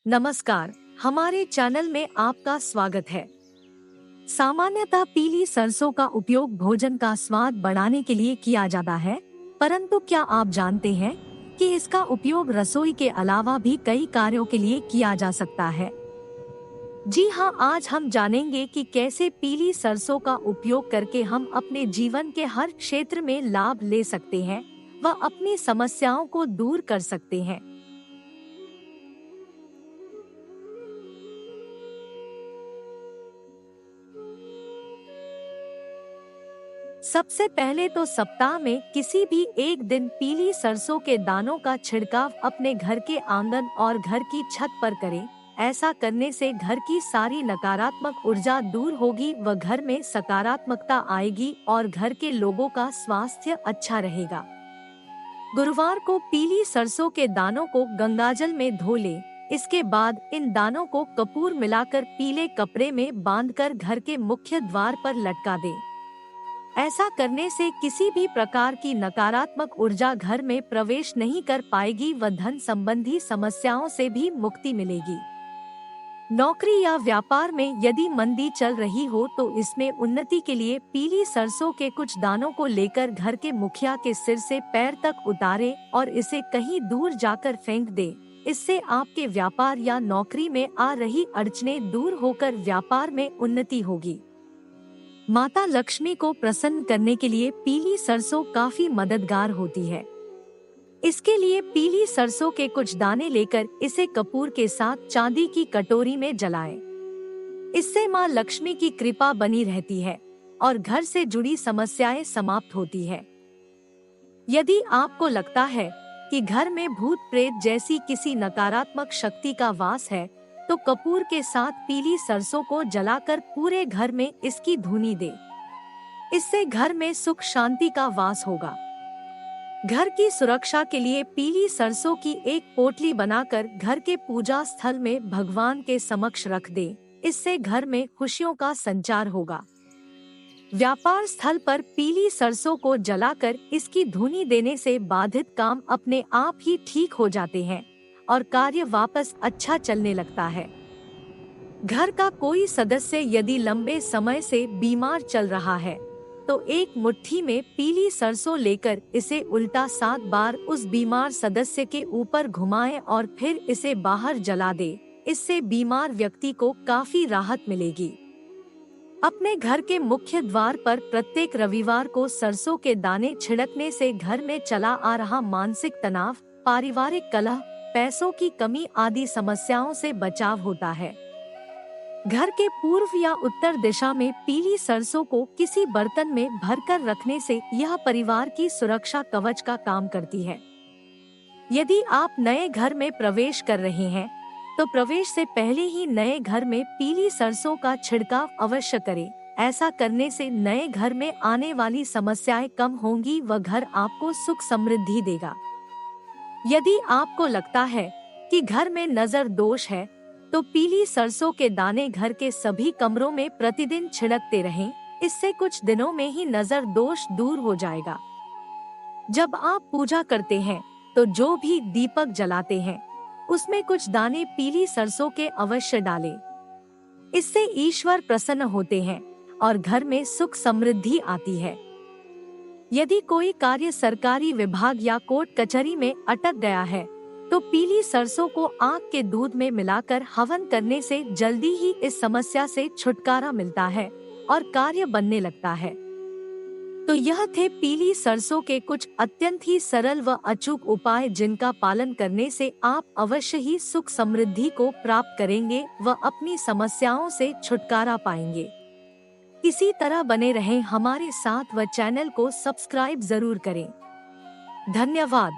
नमस्कार, हमारे चैनल में आपका स्वागत है। सामान्यतः पीली सरसों का उपयोग भोजन का स्वाद बढ़ाने के लिए किया जाता है, परंतु क्या आप जानते हैं कि इसका उपयोग रसोई के अलावा भी कई कार्यों के लिए किया जा सकता है। जी हाँ, आज हम जानेंगे कि कैसे पीली सरसों का उपयोग करके हम अपने जीवन के हर क्षेत्र में लाभ ले सकते हैं व अपनी समस्याओं को दूर कर सकते हैं। सबसे पहले तो सप्ताह में किसी भी एक दिन पीली सरसों के दानों का छिड़काव अपने घर के आंगन और घर की छत पर करें। ऐसा करने से घर की सारी नकारात्मक ऊर्जा दूर होगी व घर में सकारात्मकता आएगी और घर के लोगों का स्वास्थ्य अच्छा रहेगा। गुरुवार को पीली सरसों के दानों को गंगाजल में धो लें। इसके बाद इन दानों को कपूर मिलाकर पीले कपड़े में बांधकर घर के मुख्य द्वार पर लटका दें। ऐसा करने से किसी भी प्रकार की नकारात्मक ऊर्जा घर में प्रवेश नहीं कर पाएगी व धन संबंधी समस्याओं से भी मुक्ति मिलेगी। नौकरी या व्यापार में यदि मंदी चल रही हो तो इसमें उन्नति के लिए पीली सरसों के कुछ दानों को लेकर घर के मुखिया के सिर से पैर तक उतारें और इसे कहीं दूर जाकर फेंक दें। इससे आपके व्यापार या नौकरी में आ रही अड़चनें दूर होकर व्यापार में उन्नति होगी। माता लक्ष्मी को प्रसन्न करने के लिए पीली सरसों काफी मददगार होती है। इसके लिए पीली सरसों के कुछ दाने लेकर इसे कपूर के साथ चांदी की कटोरी में जलाएं। इससे माँ लक्ष्मी की कृपा बनी रहती है और घर से जुड़ी समस्याएं समाप्त होती है। यदि आपको लगता है कि घर में भूत प्रेत जैसी किसी नकारात्मक शक्ति का वास है, तो कपूर के साथ पीली सरसों को जलाकर पूरे घर में इसकी धुनी दे। इससे घर में सुख शांति का वास होगा। घर की सुरक्षा के लिए पीली सरसों की एक पोटली बनाकर घर के पूजा स्थल में भगवान के समक्ष रख दे। इससे घर में खुशियों का संचार होगा। व्यापार स्थल पर पीली सरसों को जलाकर इसकी धुनी देने से बाधित काम अपने आप ही ठीक हो जाते हैं और कार्य वापस अच्छा चलने लगता है। घर का कोई सदस्य यदि लंबे समय से बीमार चल रहा है, तो एक मुट्ठी में पीली सरसों लेकर इसे उल्टा 7 बार उस बीमार सदस्य के ऊपर घुमाएं और फिर इसे बाहर जला दे। इससे बीमार व्यक्ति को काफी राहत मिलेगी। अपने घर के मुख्य द्वार पर प्रत्येक रविवार को सरसों के दाने छिड़कने से घर में चला आ रहा मानसिक तनाव, पारिवारिक कलह, पैसों की कमी आदि समस्याओं से बचाव होता है। घर के पूर्व या उत्तर दिशा में पीली सरसों को किसी बर्तन में भरकर रखने से यह परिवार की सुरक्षा कवच का काम करती है। यदि आप नए घर में प्रवेश कर रहे हैं, तो प्रवेश से पहले ही नए घर में पीली सरसों का छिड़काव अवश्य करें। ऐसा करने से नए घर में आने वाली समस्याएं कम होंगी व घर आपको सुख समृद्धि देगा। यदि आपको लगता है कि घर में नजर दोष है, तो पीली सरसों के दाने घर के सभी कमरों में प्रतिदिन छिड़कते रहें। इससे कुछ दिनों में ही नजर दोष दूर हो जाएगा। जब आप पूजा करते हैं, तो जो भी दीपक जलाते हैं, उसमें कुछ दाने पीली सरसों के अवश्य डालें। इससे ईश्वर प्रसन्न होते हैं और घर में सुख समृद्धि आती है। यदि कोई कार्य सरकारी विभाग या कोर्ट कचहरी में अटक गया है, तो पीली सरसों को आग के दूध में मिलाकर हवन करने से जल्दी ही इस समस्या से छुटकारा मिलता है और कार्य बनने लगता है। तो यह थे पीली सरसों के कुछ अत्यंत ही सरल व अचूक उपाय, जिनका पालन करने से आप अवश्य ही सुख समृद्धि को प्राप्त करेंगे व अपनी समस्याओं से छुटकारा पाएंगे। इसी तरह बने रहें हमारे साथ व चैनल को सब्सक्राइब जरूर करें। धन्यवाद।